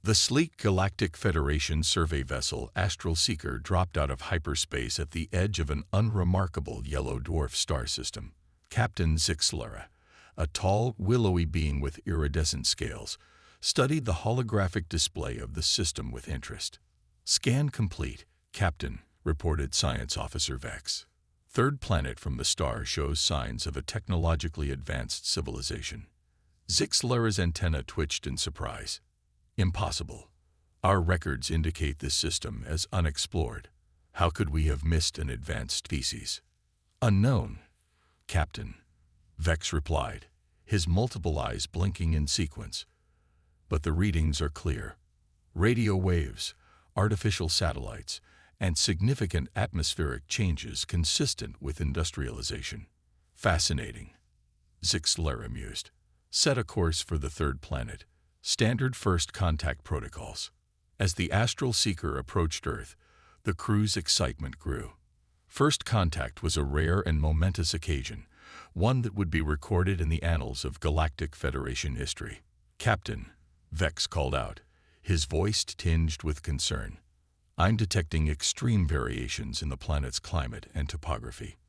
The sleek Galactic Federation survey vessel Astral Seeker dropped out of hyperspace at the edge of an unremarkable yellow dwarf star system. Captain Zixlara, a tall, willowy being with iridescent scales, studied the holographic display of the system with interest. "Scan complete, Captain," reported Science Officer Vex. "Third planet from the star shows signs of a technologically advanced civilization." Zixlara's antenna twitched in surprise. "Impossible. Our records indicate this system as unexplored. How could we have missed an advanced species?" "Unknown, Captain," Vex replied, his multiple eyes blinking in sequence. "But the readings are clear. Radio waves, artificial satellites, and significant atmospheric changes consistent with industrialization." "Fascinating," Zixlara mused. "Set a course for the third planet. Standard first contact protocols." As the Astral Seeker approached Earth, the crew's excitement grew. First contact was a rare and momentous occasion, one that would be recorded in the annals of Galactic Federation history. "Captain," Vex called out, his voice tinged with concern, "I'm detecting extreme variations in the planet's climate and topography.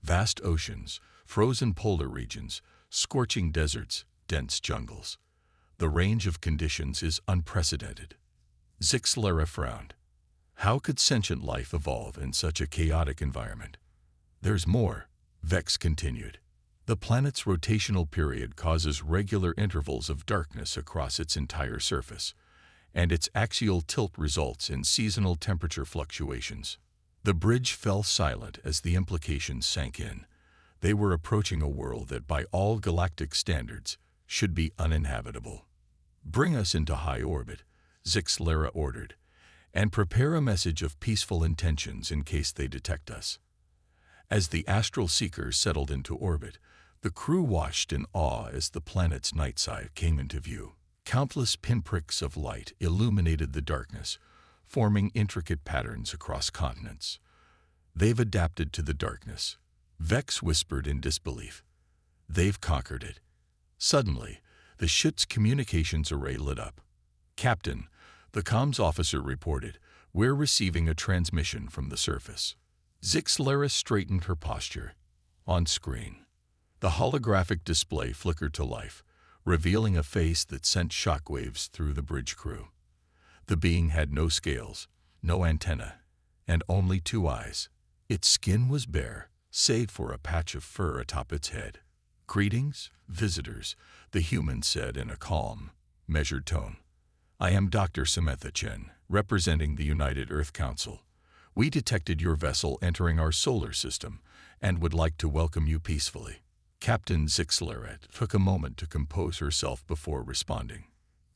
Vast oceans, frozen polar regions, scorching deserts, dense jungles. The range of conditions is unprecedented." Zixlara frowned. How could sentient life evolve in such a chaotic environment? "There's more," Vex continued. "The planet's rotational period causes regular intervals of darkness across its entire surface, and its axial tilt results in seasonal temperature fluctuations." The bridge fell silent as the implications sank in. They were approaching a world that, by all galactic standards, should be uninhabitable. "Bring us into high orbit," Zixlara ordered, "and prepare a message of peaceful intentions in case they detect us." As the Astral Seeker settled into orbit, the crew watched in awe as the planet's night side came into view. Countless pinpricks of light illuminated the darkness, forming intricate patterns across continents. "They've adapted to the darkness," Vex whispered in disbelief. "They've conquered it." Suddenly, the ship's communications array lit up. "Captain," the comms officer reported, "we're receiving a transmission from the surface." Zixlara straightened her posture. On screen, the holographic display flickered to life, revealing a face that sent shockwaves through the bridge crew. The being had no scales, no antenna, and only 2 eyes. Its skin was bare, save for a patch of fur atop its head. "Greetings, visitors," the human said in a calm, measured tone. "I am Dr. Samantha Chen, representing the United Earth Council. We detected your vessel entering our solar system and would like to welcome you peacefully." Captain Zixlara took a moment to compose herself before responding.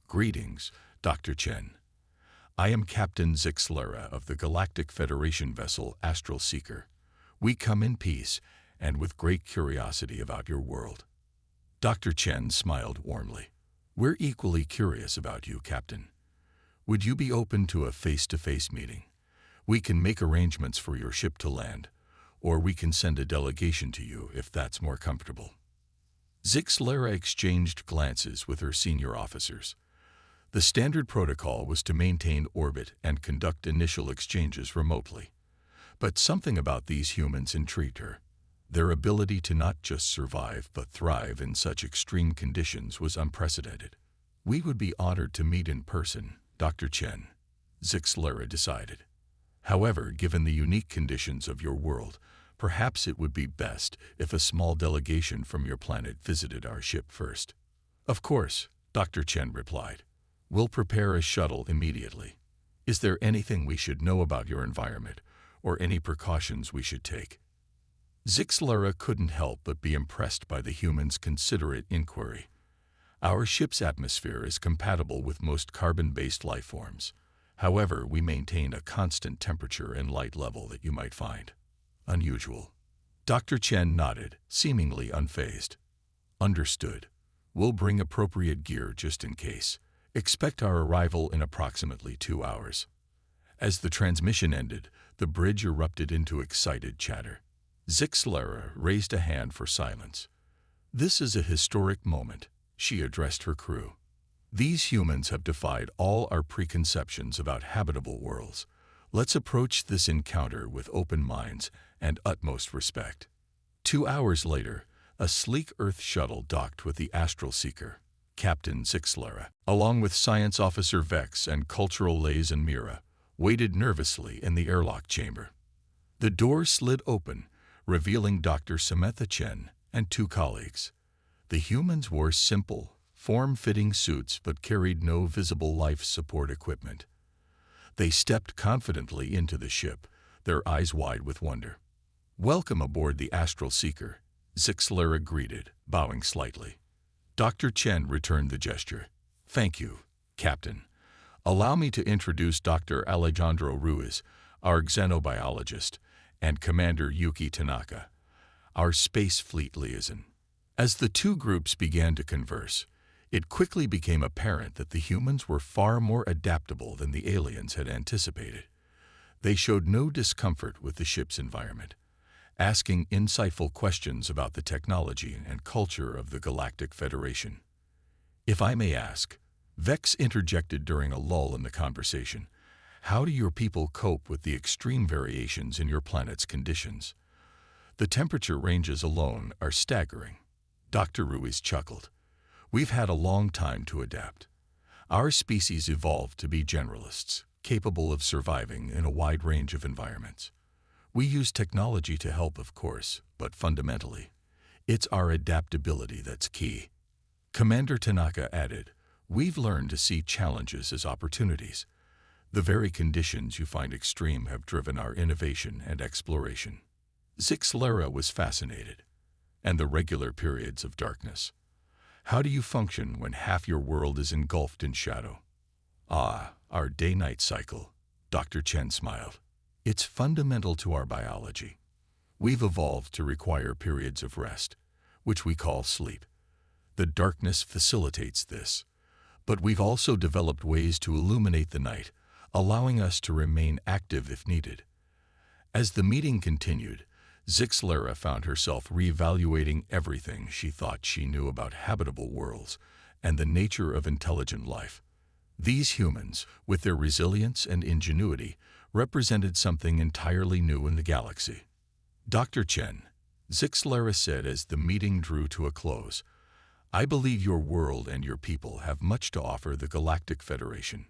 "Greetings, Dr. Chen. I am Captain Zixlara of the Galactic Federation vessel Astral Seeker. We come in peace and with great curiosity about your world." Dr. Chen smiled warmly. "We're equally curious about you, Captain. Would you be open to a face-to-face meeting? We can make arrangements for your ship to land, or we can send a delegation to you if that's more comfortable." Zixlara exchanged glances with her senior officers. The standard protocol was to maintain orbit and conduct initial exchanges remotely. But something about these humans intrigued her. Their ability to not just survive but thrive in such extreme conditions was unprecedented. "We would be honored to meet in person, Dr. Chen," Zixlara decided. "However, given the unique conditions of your world, perhaps it would be best if a small delegation from your planet visited our ship first." "Of course," Dr. Chen replied. "We'll prepare a shuttle immediately. Is there anything we should know about your environment, or any precautions we should take?" Zixlara couldn't help but be impressed by the human's considerate inquiry. "Our ship's atmosphere is compatible with most carbon-based life forms. However, we maintain a constant temperature and light level that you might find unusual." Dr. Chen nodded, seemingly unfazed. "Understood. We'll bring appropriate gear just in case. Expect our arrival in approximately 2 hours." As the transmission ended, the bridge erupted into excited chatter. Zixlara raised a hand for silence. "This is a historic moment," she addressed her crew. These humans have defied all our preconceptions about habitable worlds. Let's approach this encounter with open minds and utmost respect. 2 hours later, a sleek Earth shuttle docked with the Astral Seeker, Captain Zixlara, along with Science Officer Vex and Cultural Liaison Mira, waited nervously in the airlock chamber. The door slid open, revealing Dr. Samantha Chen and 2 colleagues. The humans wore simple, form-fitting suits but carried no visible life support equipment. They stepped confidently into the ship, their eyes wide with wonder. "Welcome aboard the Astral Seeker," Zixlara greeted, bowing slightly. Dr. Chen returned the gesture. "Thank you, Captain. Allow me to introduce Dr. Alejandro Ruiz, our xenobiologist, and Commander Yuki Tanaka, our space fleet liaison." As the 2 groups began to converse, it quickly became apparent that the humans were far more adaptable than the aliens had anticipated. They showed no discomfort with the ship's environment, asking insightful questions about the technology and culture of the Galactic Federation. "If I may ask," Vex interjected during a lull in the conversation, "how do your people cope with the extreme variations in your planet's conditions? The temperature ranges alone are staggering." Dr. Ruiz chuckled. "We've had a long time to adapt. Our species evolved to be generalists, capable of surviving in a wide range of environments. We use technology to help, of course, but fundamentally, it's our adaptability that's key." Commander Tanaka added, "We've learned to see challenges as opportunities. The very conditions you find extreme have driven our innovation and exploration." Zixlara was fascinated. "And the regular periods of darkness? How do you function when half your world is engulfed in shadow?" "Ah, our day-night cycle," Dr. Chen smiled. "It's fundamental to our biology. We've evolved to require periods of rest, which we call sleep. The darkness facilitates this, but we've also developed ways to illuminate the night, allowing us to remain active if needed." As the meeting continued, Zixlara found herself reevaluating everything she thought she knew about habitable worlds and the nature of intelligent life. These humans, with their resilience and ingenuity, represented something entirely new in the galaxy. "Dr. Chen," Zixlara said as the meeting drew to a close, "I believe your world and your people have much to offer the Galactic Federation.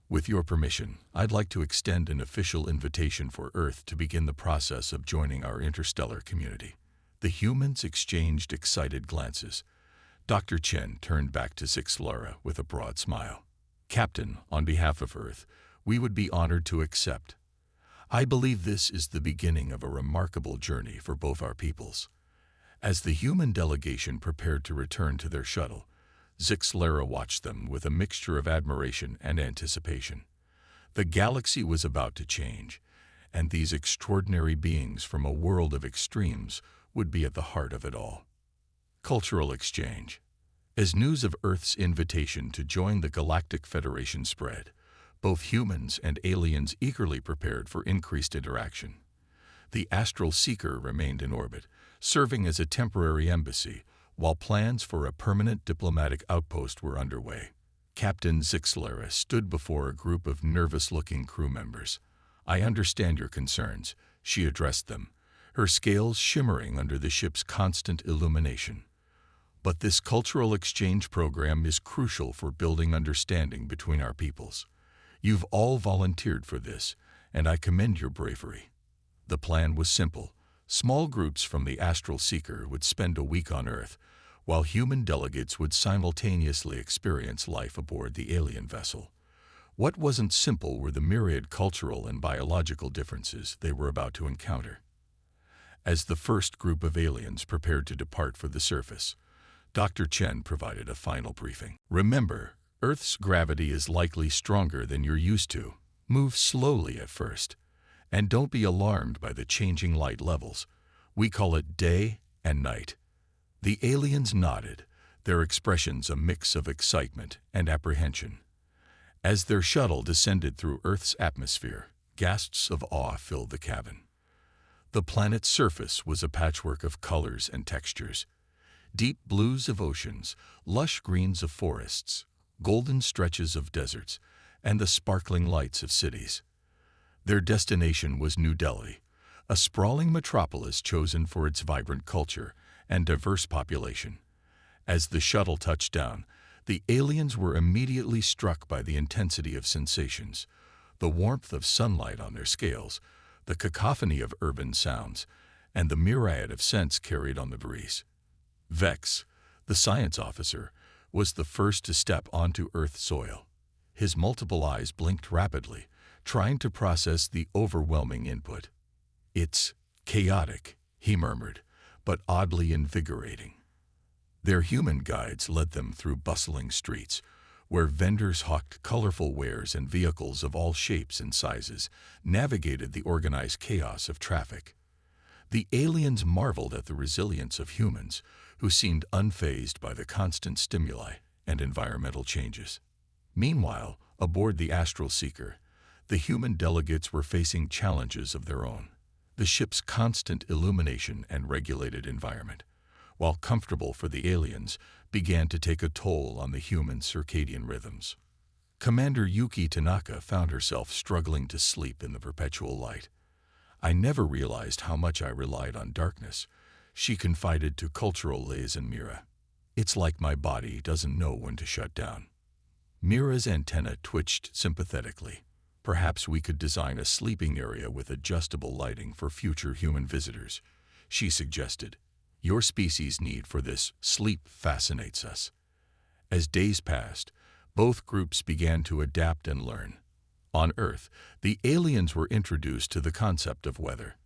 With your permission, I'd like to extend an official invitation for Earth to begin the process of joining our interstellar community." The humans exchanged excited glances. Dr. Chen turned back to Zixlara with a broad smile. "Captain, on behalf of Earth, we would be honored to accept. I believe this is the beginning of a remarkable journey for both our peoples." As the human delegation prepared to return to their shuttle, Zixlara watched them with a mixture of admiration and anticipation. The galaxy was about to change, and these extraordinary beings from a world of extremes would be at the heart of it all. Cultural exchange. As news of Earth's invitation to join the Galactic Federation spread, both humans and aliens eagerly prepared for increased interaction. The Astral Seeker remained in orbit, serving as a temporary embassy, while plans for a permanent diplomatic outpost were underway. Captain Zixlara stood before a group of nervous-looking crew members. "I understand your concerns," she addressed them, her scales shimmering under the ship's constant illumination. "But this cultural exchange program is crucial for building understanding between our peoples. You've all volunteered for this, and I commend your bravery." The plan was simple. Small groups from the Astral Seeker would spend a week on Earth, while human delegates would simultaneously experience life aboard the alien vessel. What wasn't simple were the myriad cultural and biological differences they were about to encounter. As the first group of aliens prepared to depart for the surface, Dr. Chen provided a final briefing. "Remember, Earth's gravity is likely stronger than you're used to. Move slowly at first, and don't be alarmed by the changing light levels. We call it day and night." The aliens nodded, their expressions a mix of excitement and apprehension. As their shuttle descended through Earth's atmosphere, gasps of awe filled the cabin. The planet's surface was a patchwork of colors and textures. Deep blues of oceans, lush greens of forests, golden stretches of deserts, and the sparkling lights of cities. Their destination was New Delhi, a sprawling metropolis chosen for its vibrant culture and diverse population. As the shuttle touched down, the aliens were immediately struck by the intensity of sensations, the warmth of sunlight on their scales, the cacophony of urban sounds, and the myriad of scents carried on the breeze. Vex, the science officer, was the first to step onto Earth soil. His multiple eyes blinked rapidly, trying to process the overwhelming input. "It's chaotic," he murmured, "but oddly invigorating." Their human guides led them through bustling streets, where vendors hawked colorful wares and vehicles of all shapes and sizes navigated the organized chaos of traffic. The aliens marveled at the resilience of humans, who seemed unfazed by the constant stimuli and environmental changes. Meanwhile, aboard the Astral Seeker, the human delegates were facing challenges of their own. The ship's constant illumination and regulated environment, while comfortable for the aliens, began to take a toll on the human circadian rhythms. Commander Yuki Tanaka found herself struggling to sleep in the perpetual light. "I never realized how much I relied on darkness," she confided to cultural liaison Mira. "It's like my body doesn't know when to shut down." Mira's antenna twitched sympathetically. "Perhaps we could design a sleeping area with adjustable lighting for future human visitors," she suggested. "Your species' need for this sleep fascinates us." As days passed, both groups began to adapt and learn. On Earth, the aliens were introduced to the concept of weather.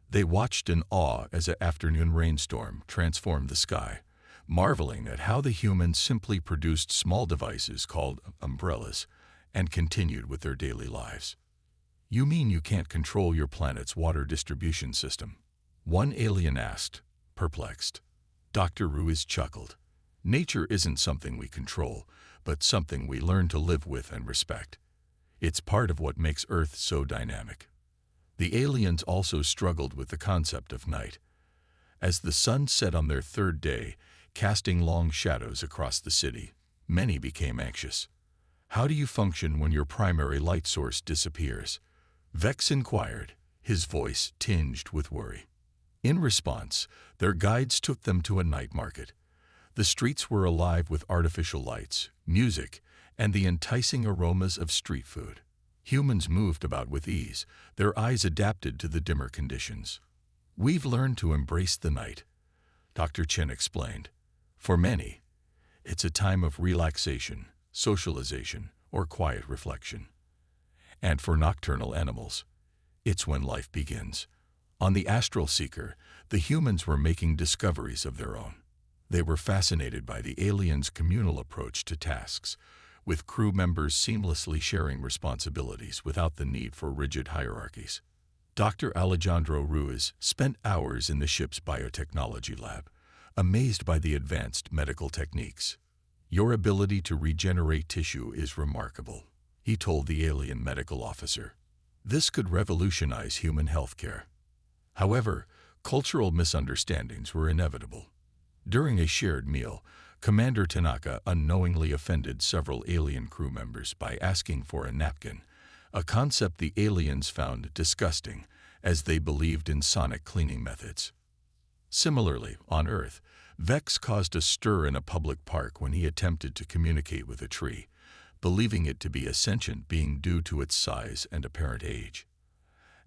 They watched in awe as an afternoon rainstorm transformed the sky, marveling at how the humans simply produced small devices called umbrellas and continued with their daily lives. "You mean you can't control your planet's water distribution system?" one alien asked, perplexed. Dr. Ruiz chuckled. "Nature isn't something we control, but something we learn to live with and respect. It's part of what makes Earth so dynamic." The aliens also struggled with the concept of night. As the sun set on their third day, casting long shadows across the city, many became anxious. "How do you function when your primary light source disappears?" Vex inquired, his voice tinged with worry. In response, their guides took them to a night market. The streets were alive with artificial lights, music, and the enticing aromas of street food. Humans moved about with ease, their eyes adapted to the dimmer conditions. "We've learned to embrace the night," Dr. Chen explained. "For many, it's a time of relaxation, socialization, or quiet reflection. And for nocturnal animals, it's when life begins." On the Astral Seeker, the humans were making discoveries of their own. They were fascinated by the aliens' communal approach to tasks, with crew members seamlessly sharing responsibilities without the need for rigid hierarchies. Dr. Alejandro Ruiz spent hours in the ship's biotechnology lab, amazed by the advanced medical techniques. "Your ability to regenerate tissue is remarkable," he told the alien medical officer. "This could revolutionize human healthcare." However, cultural misunderstandings were inevitable. During a shared meal, Commander Tanaka unknowingly offended several alien crew members by asking for a napkin, a concept the aliens found disgusting, as they believed in sonic cleaning methods. Similarly, on Earth, Vex caused a stir in a public park when he attempted to communicate with a tree, believing it to be a sentient being due to its size and apparent age.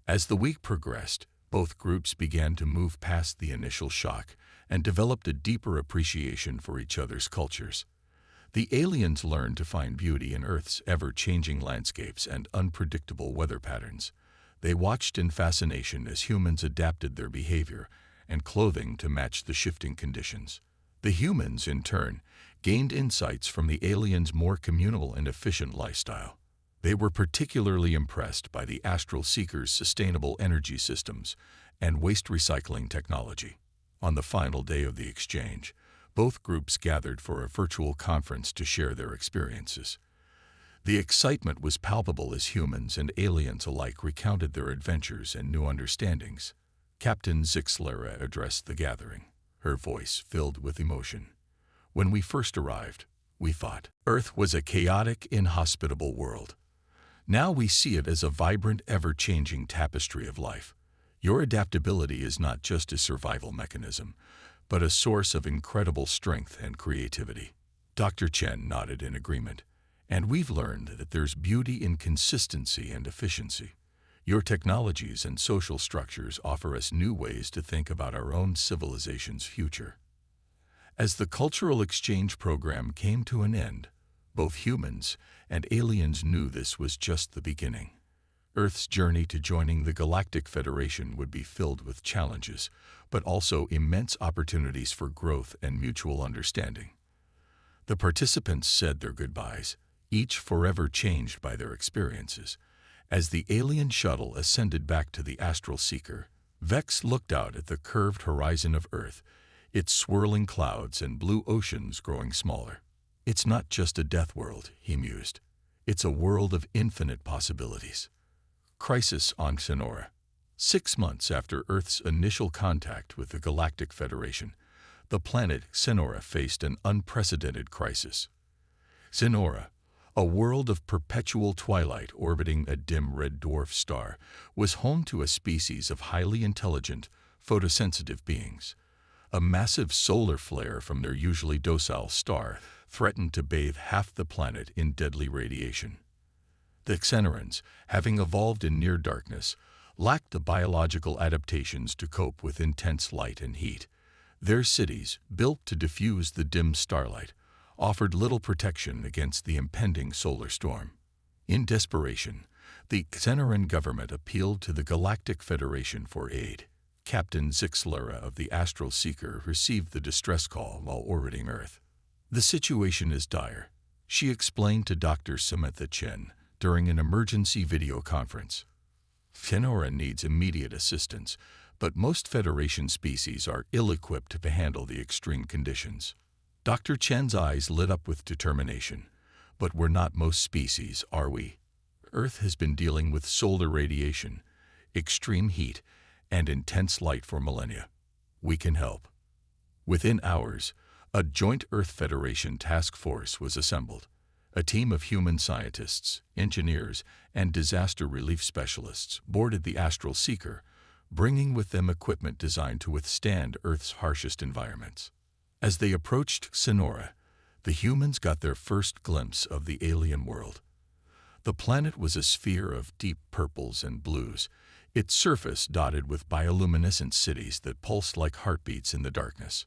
As the week progressed, both groups began to move past the initial shock and developed a deeper appreciation for each other's cultures. The aliens learned to find beauty in Earth's ever-changing landscapes and unpredictable weather patterns. They watched in fascination as humans adapted their behavior and clothing to match the shifting conditions. The humans, in turn, gained insights from the aliens' more communal and efficient lifestyle. They were particularly impressed by the Astral Seeker's sustainable energy systems and waste recycling technology. On the final day of the exchange, both groups gathered for a virtual conference to share their experiences. The excitement was palpable as humans and aliens alike recounted their adventures and new understandings. Captain Zixlera addressed the gathering, her voice filled with emotion. "When we first arrived, we thought. Earth was a chaotic, inhospitable world. Now we see it as a vibrant, ever-changing tapestry of life. Your adaptability is not just a survival mechanism, but a source of incredible strength and creativity. Dr. Chen nodded in agreement. And we've learned that there's beauty in consistency and efficiency. Your technologies and social structures offer us new ways to think about our own civilization's future. As the cultural exchange program came to an end, both humans and aliens knew this was just the beginning. Earth's journey to joining the Galactic Federation would be filled with challenges, but also immense opportunities for growth and mutual understanding. The participants said their goodbyes, each forever changed by their experiences. As the alien shuttle ascended back to the Astral Seeker, Vex looked out at the curved horizon of Earth, its swirling clouds and blue oceans growing smaller. It's not just a death world, he mused. It's a world of infinite possibilities. Crisis on Sonora. 6 months after Earth's initial contact with the Galactic Federation, the planet Sonora faced an unprecedented crisis. Sonora, a world of perpetual twilight orbiting a dim red dwarf star, was home to a species of highly intelligent, photosensitive beings. A massive solar flare from their usually docile star threatened to bathe half the planet in deadly radiation. The Xenorans, having evolved in near darkness, lacked the biological adaptations to cope with intense light and heat. Their cities, built to diffuse the dim starlight, offered little protection against the impending solar storm. In desperation, the Xenoran government appealed to the Galactic Federation for aid. Captain Zixlura of the Astral Seeker received the distress call while orbiting Earth. The situation is dire, she explained to Dr. Samantha Chen during an emergency video conference. Sonora needs immediate assistance, but most Federation species are ill-equipped to handle the extreme conditions. Dr. Chen's eyes lit up with determination. But we're not most species, are we? Earth has been dealing with solar radiation, extreme heat, and intense light for millennia. We can help. Within hours, a joint Earth Federation task force was assembled. A team of human scientists, engineers, and disaster relief specialists boarded the Astral Seeker, bringing with them equipment designed to withstand Earth's harshest environments. As they approached Sonora, the humans got their first glimpse of the alien world. The planet was a sphere of deep purples and blues, its surface dotted with bioluminescent cities that pulsed like heartbeats in the darkness.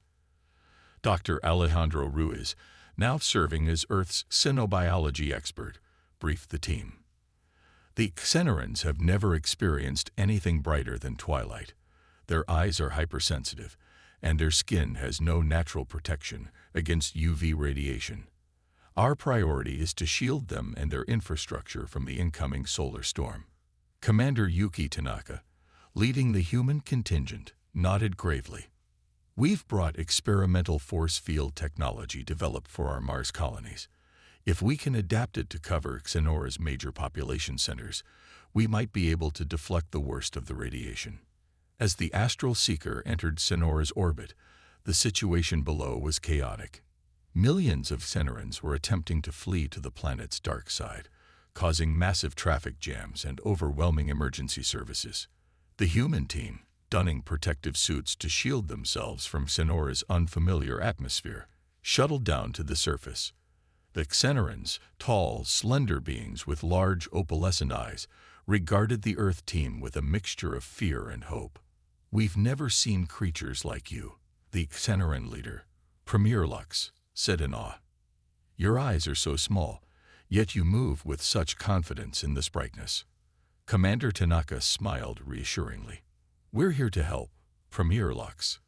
Dr. Alejandro Ruiz, now serving as Earth's xenobiology expert, briefed the team. The Xenorans have never experienced anything brighter than twilight. Their eyes are hypersensitive, and their skin has no natural protection against UV radiation. Our priority is to shield them and their infrastructure from the incoming solar storm. Commander Yuki Tanaka, leading the human contingent, nodded gravely. We've brought experimental force field technology developed for our Mars colonies. If we can adapt it to cover Xenora's major population centers, we might be able to deflect the worst of the radiation. As the Astral Seeker entered Sonora's orbit, the situation below was chaotic. Millions of Xenorans were attempting to flee to the planet's dark side, causing massive traffic jams and overwhelming emergency services. The human team, donning protective suits to shield themselves from Sonora's unfamiliar atmosphere, shuttled down to the surface. The Xenorans, tall, slender beings with large opalescent eyes, regarded the Earth team with a mixture of fear and hope. "We've never seen creatures like you," the Xenoran leader, Premier Lux, said in awe. "Your eyes are so small, yet you move with such confidence in this brightness." Commander Tanaka smiled reassuringly. "We're here to help, Premier Lux.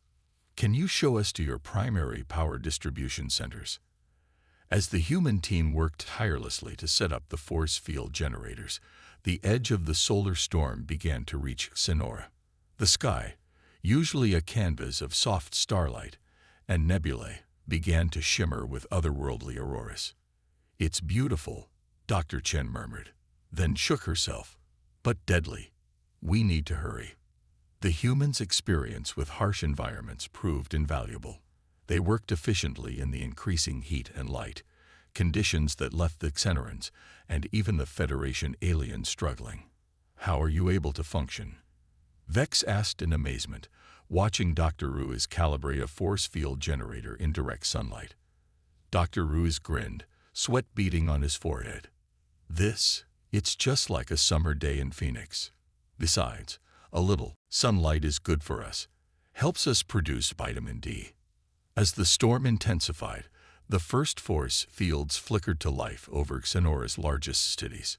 Can you show us to your primary power distribution centers?" As the human team worked tirelessly to set up the force field generators, the edge of the solar storm began to reach Sonora. The sky, usually a canvas of soft starlight and nebulae, began to shimmer with otherworldly auroras. "It's beautiful," Dr. Chen murmured, then shook herself. "But deadly. We need to hurry." The humans' experience with harsh environments proved invaluable. They worked efficiently in the increasing heat and light, conditions that left the Xenorans and even the Federation aliens struggling. "How are you able to function?" Vex asked in amazement, watching Dr. Ruiz calibrate a force field generator in direct sunlight. Dr. Ruiz grinned, sweat beading on his forehead. It's just like a summer day in Phoenix. Besides, a little sunlight is good for us, helps us produce vitamin D. As the storm intensified, the first force fields flickered to life over Xenora's largest cities.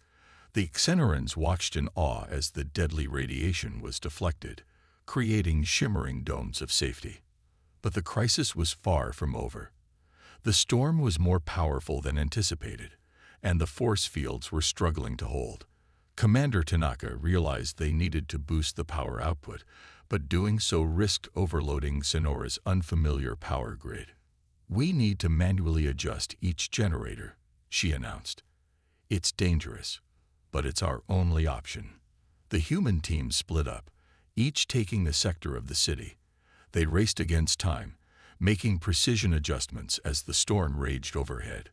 The Xenorans watched in awe as the deadly radiation was deflected, creating shimmering domes of safety. But the crisis was far from over. The storm was more powerful than anticipated, and the force fields were struggling to hold. Commander Tanaka realized they needed to boost the power output, but doing so risked overloading Xenora's unfamiliar power grid. "We need to manually adjust each generator," she announced. "It's dangerous, but it's our only option." The human team split up, each taking a sector of the city. They raced against time, making precision adjustments as the storm raged overhead.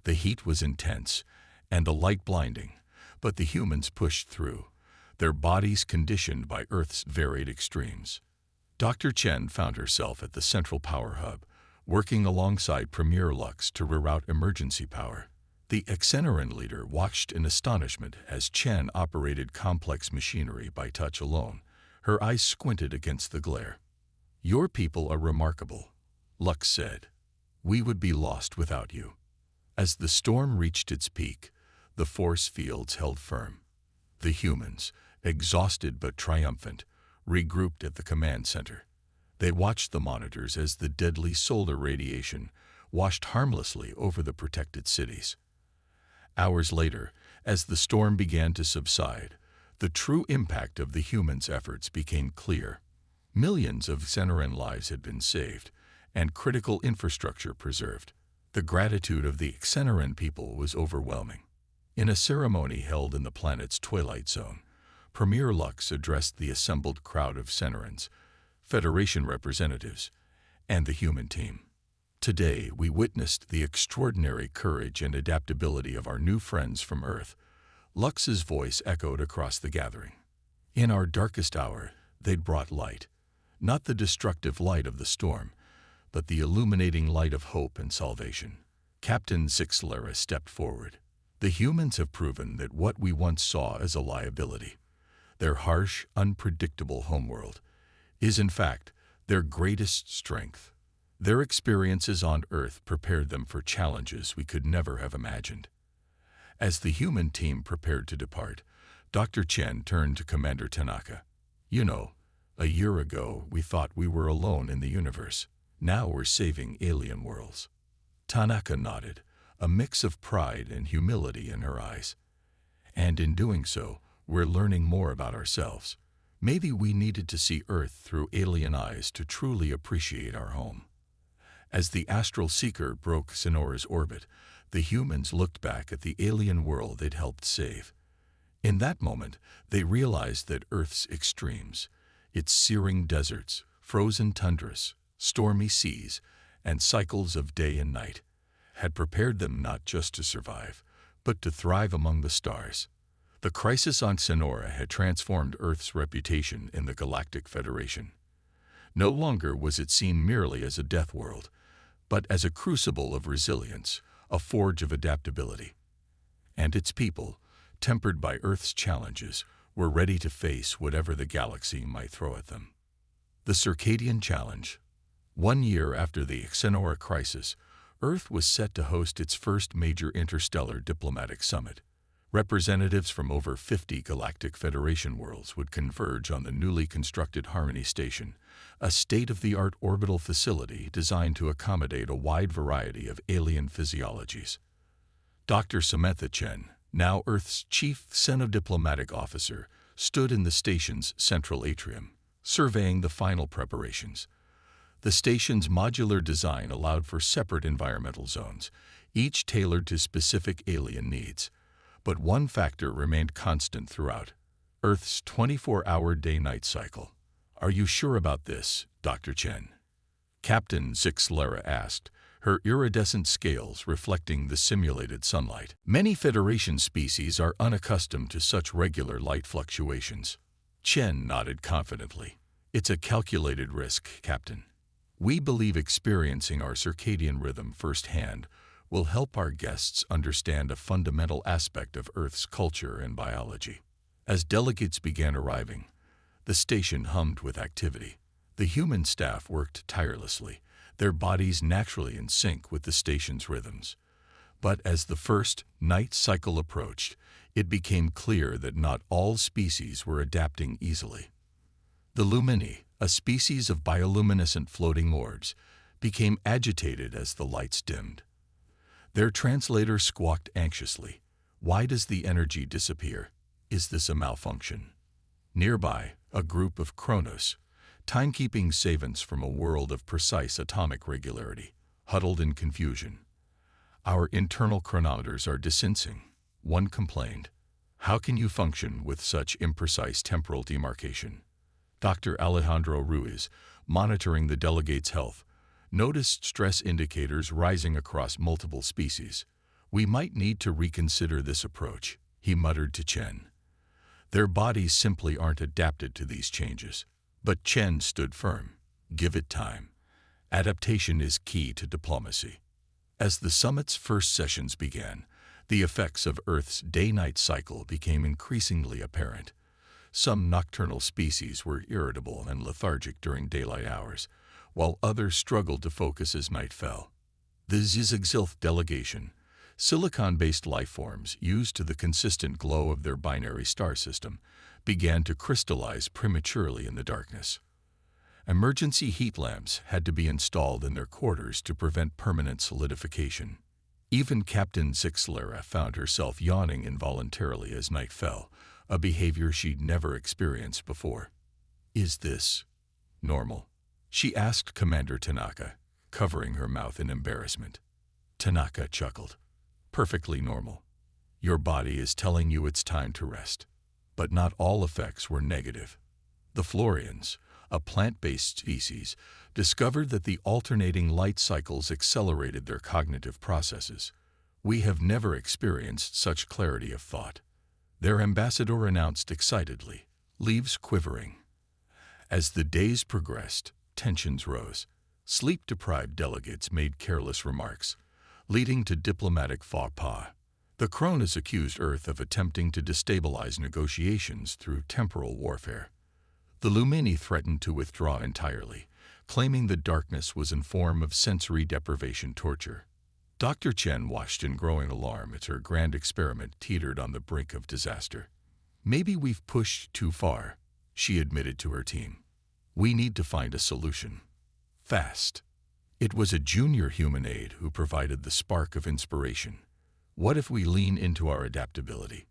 The heat was intense, and the light blinding, but the humans pushed through, their bodies conditioned by Earth's varied extremes. Dr. Chen found herself at the central power hub, working alongside Premier Lux to reroute emergency power. The Xenoran leader watched in astonishment as Chen operated complex machinery by touch alone, her eyes squinted against the glare. "Your people are remarkable," Lux said. "We would be lost without you." As the storm reached its peak, the force fields held firm. The humans, exhausted but triumphant, regrouped at the command center. They watched the monitors as the deadly solar radiation washed harmlessly over the protected cities. Hours later, as the storm began to subside, the true impact of the humans' efforts became clear. Millions of Xenoran lives had been saved, and critical infrastructure preserved. The gratitude of the Xenoran people was overwhelming. In a ceremony held in the planet's twilight zone, Premier Lux addressed the assembled crowd of Xenorans, Federation representatives, and the human team. "Today we witnessed the extraordinary courage and adaptability of our new friends from Earth." Lux's voice echoed across the gathering. "In our darkest hour, they'd brought light. Not the destructive light of the storm, but the illuminating light of hope and salvation." Captain Zixlera stepped forward. "The humans have proven that what we once saw as a liability, their harsh, unpredictable homeworld, is in fact their greatest strength. Their experiences on Earth prepared them for challenges we could never have imagined." As the human team prepared to depart, Dr. Chen turned to Commander Tanaka. "You know, a year ago we thought we were alone in the universe. Now we're saving alien worlds." Tanaka nodded, a mix of pride and humility in her eyes. "And in doing so, we're learning more about ourselves. Maybe we needed to see Earth through alien eyes to truly appreciate our home." As the astral seeker broke Xenora's orbit, the humans looked back at the alien world they'd helped save. In that moment, they realized that Earth's extremes, its searing deserts, frozen tundras, stormy seas, and cycles of day and night, had prepared them not just to survive, but to thrive among the stars. The crisis on Xenora had transformed Earth's reputation in the Galactic Federation. No longer was it seen merely as a death world, but as a crucible of resilience, a forge of adaptability. And its people, tempered by Earth's challenges, were ready to face whatever the galaxy might throw at them. The Circadian Challenge. 1 year after the Xenora crisis, Earth was set to host its first major interstellar diplomatic summit. Representatives from over 50 Galactic Federation worlds would converge on the newly constructed Harmony Station, a state-of-the-art orbital facility designed to accommodate a wide variety of alien physiologies. Dr. Samantha Chen, now Earth's chief Xenodiplomatic officer, stood in the station's central atrium, surveying the final preparations. The station's modular design allowed for separate environmental zones, each tailored to specific alien needs. But one factor remained constant throughout: Earth's 24-hour day-night cycle. "Are you sure about this, Dr. Chen?" Captain Zixlera asked, her iridescent scales reflecting the simulated sunlight. Many Federation species are unaccustomed to such regular light fluctuations. Chen nodded confidently. It's a calculated risk, Captain. We believe experiencing our circadian rhythm firsthand will help our guests understand a fundamental aspect of Earth's culture and biology. As delegates began arriving, the station hummed with activity. The human staff worked tirelessly, their bodies naturally in sync with the station's rhythms. But as the first night cycle approached, it became clear that not all species were adapting easily. The Lumini, a species of bioluminescent floating orbs, became agitated as the lights dimmed. Their translator squawked anxiously. Why does the energy disappear? Is this a malfunction? Nearby, a group of Chronos, timekeeping savants from a world of precise atomic regularity, huddled in confusion. Our internal chronometers are desensing, one complained. How can you function with such imprecise temporal demarcation? Dr. Alejandro Ruiz, monitoring the delegate's health, noticed stress indicators rising across multiple species. We might need to reconsider this approach, he muttered to Chen. Their bodies simply aren't adapted to these changes. But Chen stood firm. Give it time. Adaptation is key to diplomacy. As the summit's first sessions began, the effects of Earth's day-night cycle became increasingly apparent. Some nocturnal species were irritable and lethargic during daylight hours, while others struggled to focus as night fell. The Zizigzilth delegation, silicon-based lifeforms used to the consistent glow of their binary star system, began to crystallize prematurely in the darkness. Emergency heat lamps had to be installed in their quarters to prevent permanent solidification. Even Captain Zixlera found herself yawning involuntarily as night fell, a behavior she'd never experienced before. Is this normal? She asked Commander Tanaka, covering her mouth in embarrassment. Tanaka chuckled. Perfectly normal. Your body is telling you it's time to rest. But not all effects were negative. The Florians, a plant-based species, discovered that the alternating light cycles accelerated their cognitive processes. We have never experienced such clarity of thought. Their ambassador announced excitedly, leaves quivering. As the days progressed, tensions rose. Sleep-deprived delegates made careless remarks, leading to diplomatic faux pas. The Kronos accused Earth of attempting to destabilize negotiations through temporal warfare. The Lumini threatened to withdraw entirely, claiming the darkness was in form of sensory deprivation torture. Dr. Chen watched in growing alarm as her grand experiment teetered on the brink of disaster. Maybe we've pushed too far, she admitted to her team. We need to find a solution. Fast. It was a junior human aide who provided the spark of inspiration. What if we lean into our adaptability?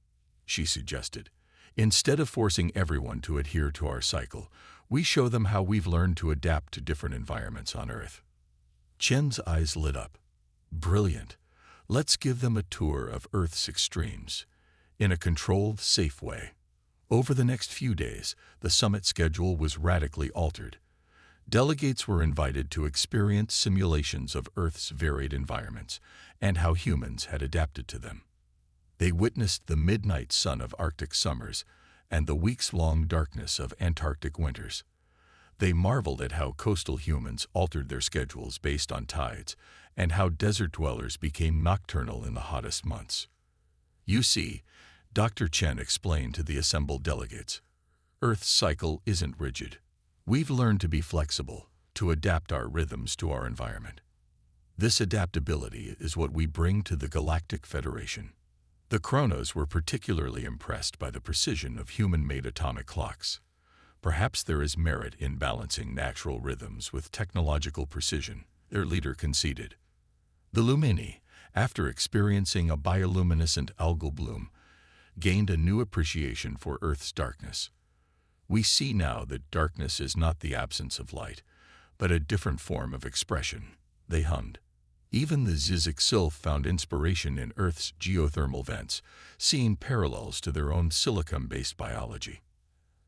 She suggested. Instead of forcing everyone to adhere to our cycle, we show them how we've learned to adapt to different environments on Earth. Chen's eyes lit up. Brilliant. Let's give them a tour of Earth's extremes, in a controlled, safe way. Over the next few days, the summit schedule was radically altered. Delegates were invited to experience simulations of Earth's varied environments and how humans had adapted to them. They witnessed the midnight sun of Arctic summers and the weeks-long darkness of Antarctic winters. They marveled at how coastal humans altered their schedules based on tides and how desert dwellers became nocturnal in the hottest months. You see, Dr. Chen explained to the assembled delegates, Earth's cycle isn't rigid. We've learned to be flexible, to adapt our rhythms to our environment. This adaptability is what we bring to the Galactic Federation. The Chronos were particularly impressed by the precision of human-made atomic clocks. Perhaps there is merit in balancing natural rhythms with technological precision, their leader conceded. The Lumini, after experiencing a bioluminescent algal bloom, gained a new appreciation for Earth's darkness. We see now that darkness is not the absence of light, but a different form of expression, they hummed. Even the Zizixilth found inspiration in Earth's geothermal vents, seeing parallels to their own silicon-based biology.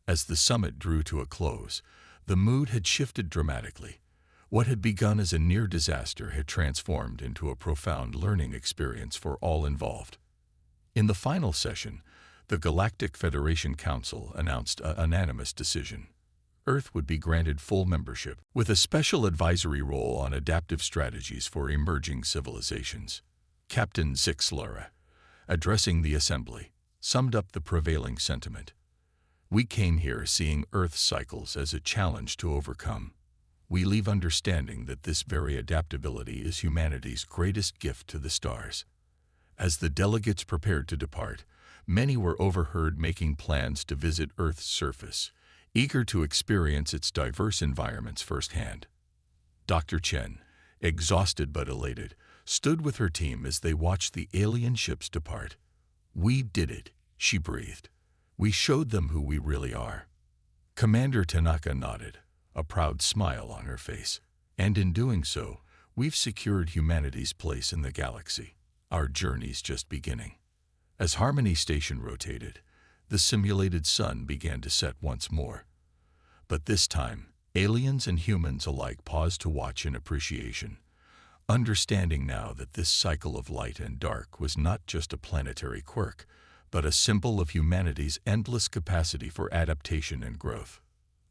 As the summit drew to a close, the mood had shifted dramatically. What had begun as a near disaster had transformed into a profound learning experience for all involved. In the final session, the Galactic Federation Council announced a unanimous decision. Earth would be granted full membership, with a special advisory role on adaptive strategies for emerging civilizations. Captain Zixlara, addressing the assembly, summed up the prevailing sentiment. We came here seeing Earth's cycles as a challenge to overcome. We leave understanding that this very adaptability is humanity's greatest gift to the stars. As the delegates prepared to depart, many were overheard making plans to visit Earth's surface, eager to experience its diverse environments firsthand. Dr. Chen, exhausted but elated, stood with her team as they watched the alien ships depart. "We did it," she breathed. "We showed them who we really are." Commander Tanaka nodded, a proud smile on her face. "And in doing so, we've secured humanity's place in the galaxy. Our journey's just beginning." As Harmony Station rotated, the simulated sun began to set once more. But this time, aliens and humans alike paused to watch in appreciation, understanding now that this cycle of light and dark was not just a planetary quirk, but a symbol of humanity's endless capacity for adaptation and growth.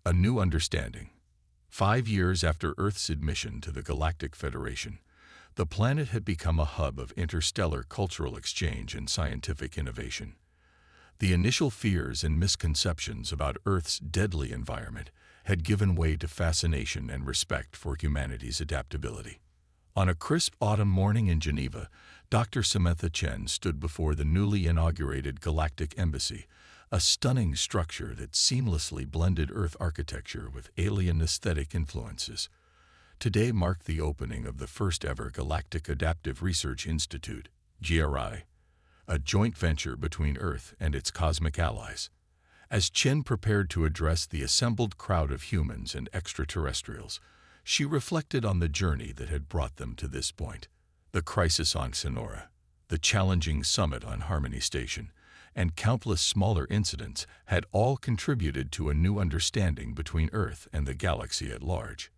A new understanding. 5 years after Earth's admission to the Galactic Federation, the planet had become a hub of interstellar cultural exchange and scientific innovation. The initial fears and misconceptions about Earth's deadly environment had given way to fascination and respect for humanity's adaptability. On a crisp autumn morning in Geneva, Dr. Samantha Chen stood before the newly inaugurated Galactic Embassy, a stunning structure that seamlessly blended Earth architecture with alien aesthetic influences. Today marked the opening of the first-ever Galactic Adaptive Research Institute, GRI, a joint venture between Earth and its cosmic allies. As Chen prepared to address the assembled crowd of humans and extraterrestrials, she reflected on the journey that had brought them to this point. The crisis on Sonora, the challenging summit on Harmony Station, and countless smaller incidents had all contributed to a new understanding between Earth and the galaxy at large.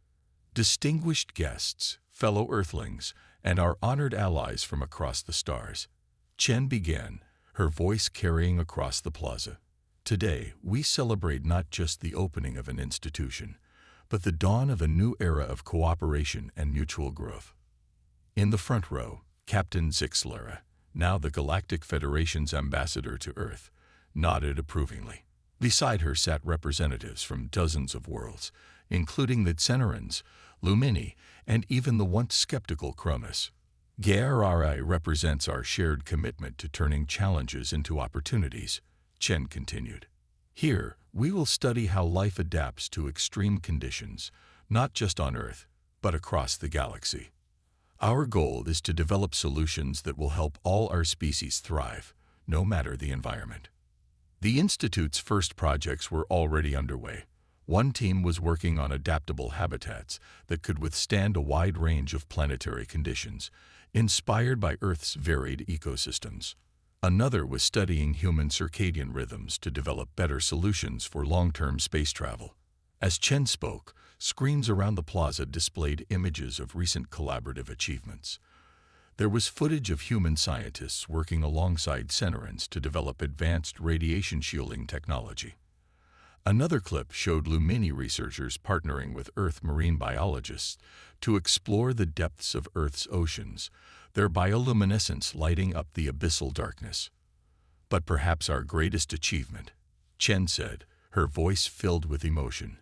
Distinguished guests, fellow Earthlings, and our honored allies from across the stars, Chen began, her voice carrying across the plaza. Today, we celebrate not just the opening of an institution, but the dawn of a new era of cooperation and mutual growth. In the front row, Captain Zixlara, now the Galactic Federation's ambassador to Earth, nodded approvingly. Beside her sat representatives from dozens of worlds, including the Xenorans, Lumini, and even the once skeptical Cronus. GRI represents our shared commitment to turning challenges into opportunities, Chen continued. Here, we will study how life adapts to extreme conditions, not just on Earth, but across the galaxy. Our goal is to develop solutions that will help all our species thrive, no matter the environment. The Institute's first projects were already underway. One team was working on adaptable habitats that could withstand a wide range of planetary conditions, inspired by Earth's varied ecosystems. Another was studying human circadian rhythms to develop better solutions for long-term space travel. As Chen spoke, screens around the plaza displayed images of recent collaborative achievements. There was footage of human scientists working alongside Xenorans to develop advanced radiation shielding technology. Another clip showed Lumini researchers partnering with Earth marine biologists to explore the depths of Earth's oceans, their bioluminescence lighting up the abyssal darkness. But perhaps our greatest achievement, Chen said, her voice filled with emotion,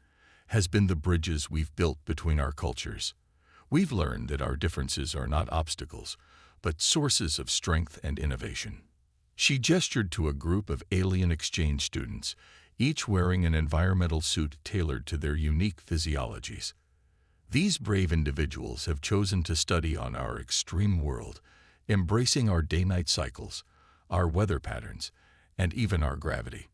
has been the bridges we've built between our cultures. We've learned that our differences are not obstacles, but sources of strength and innovation. She gestured to a group of alien exchange students, each wearing an environmental suit tailored to their unique physiologies. These brave individuals have chosen to study on our extreme world, embracing our day-night cycles, our weather patterns, and even our gravity.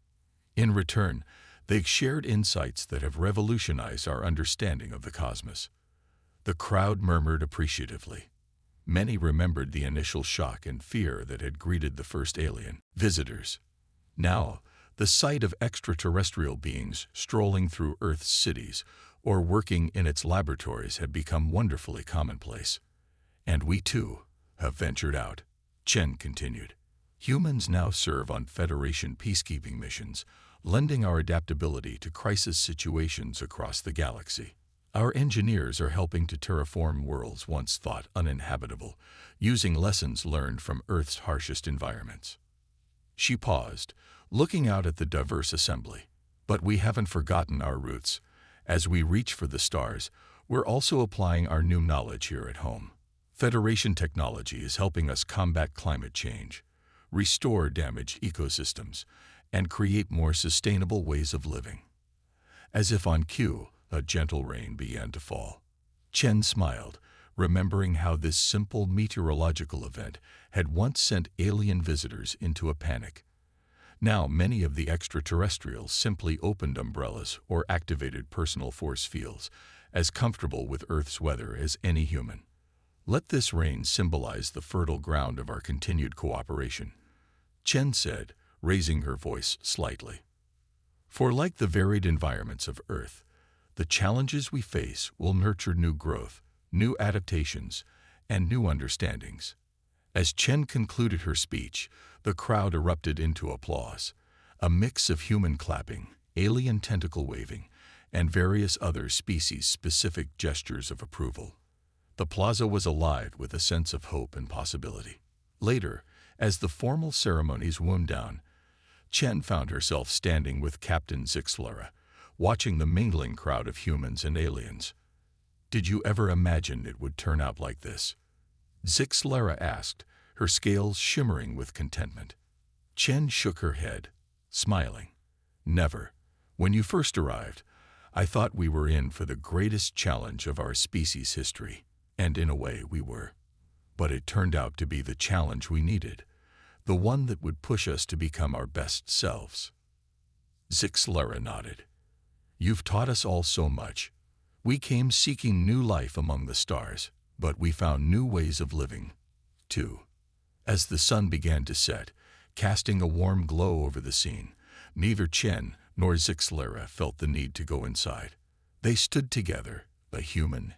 In return, they've shared insights that have revolutionized our understanding of the cosmos. The crowd murmured appreciatively. Many remembered the initial shock and fear that had greeted the first alien visitors. Now, the sight of extraterrestrial beings strolling through Earth's cities or working in its laboratories had become wonderfully commonplace. And we, too, have ventured out, Chen continued. Humans now serve on Federation peacekeeping missions, lending our adaptability to crisis situations across the galaxy. Our engineers are helping to terraform worlds once thought uninhabitable, using lessons learned from Earth's harshest environments. She paused, looking out at the diverse assembly. But we haven't forgotten our roots. As we reach for the stars, we're also applying our new knowledge here at home. Federation technology is helping us combat climate change, restore damaged ecosystems, and create more sustainable ways of living. As if on cue, a gentle rain began to fall. Chen smiled, remembering how this simple meteorological event had once sent alien visitors into a panic. Now many of the extraterrestrials simply opened umbrellas or activated personal force fields, as comfortable with Earth's weather as any human. Let this rain symbolize the fertile ground of our continued cooperation, Chen said, raising her voice slightly. For like the varied environments of Earth, the challenges we face will nurture new growth, new adaptations, and new understandings. As Chen concluded her speech, the crowd erupted into applause, a mix of human clapping, alien tentacle waving, and various other species-specific gestures of approval. The plaza was alive with a sense of hope and possibility. Later, as the formal ceremonies wound down, Chen found herself standing with Captain Zixlera, watching the mingling crowd of humans and aliens. Did you ever imagine it would turn out like this? Zixlera asked, her scales shimmering with contentment. Chen shook her head, smiling. Never. When you first arrived, I thought we were in for the greatest challenge of our species' history, and in a way we were. But it turned out to be the challenge we needed, the one that would push us to become our best selves. Zixlera nodded. You've taught us all so much. We came seeking new life among the stars, but we found new ways of living, too. As the sun began to set, casting a warm glow over the scene, neither Chen nor Zixlera felt the need to go inside. They stood together, a human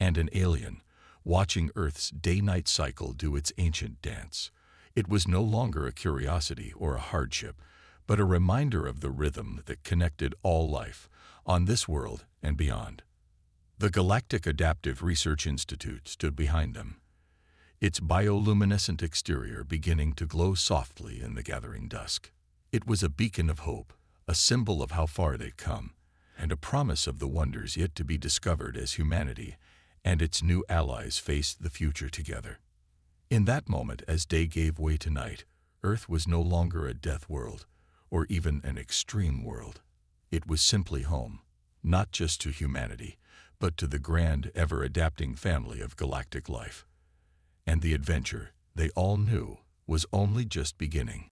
and an alien, watching Earth's day-night cycle do its ancient dance. It was no longer a curiosity or a hardship, but a reminder of the rhythm that connected all life, on this world and beyond. The Galactic Adaptive Research Institute stood behind them, its bioluminescent exterior beginning to glow softly in the gathering dusk. It was a beacon of hope, a symbol of how far they'd come, and a promise of the wonders yet to be discovered as humanity and its new allies faced the future together. In that moment, as day gave way to night, Earth was no longer a death world, or even an extreme world. It was simply home, not just to humanity, but to the grand, ever-adapting family of galactic life. And the adventure, they all knew, was only just beginning.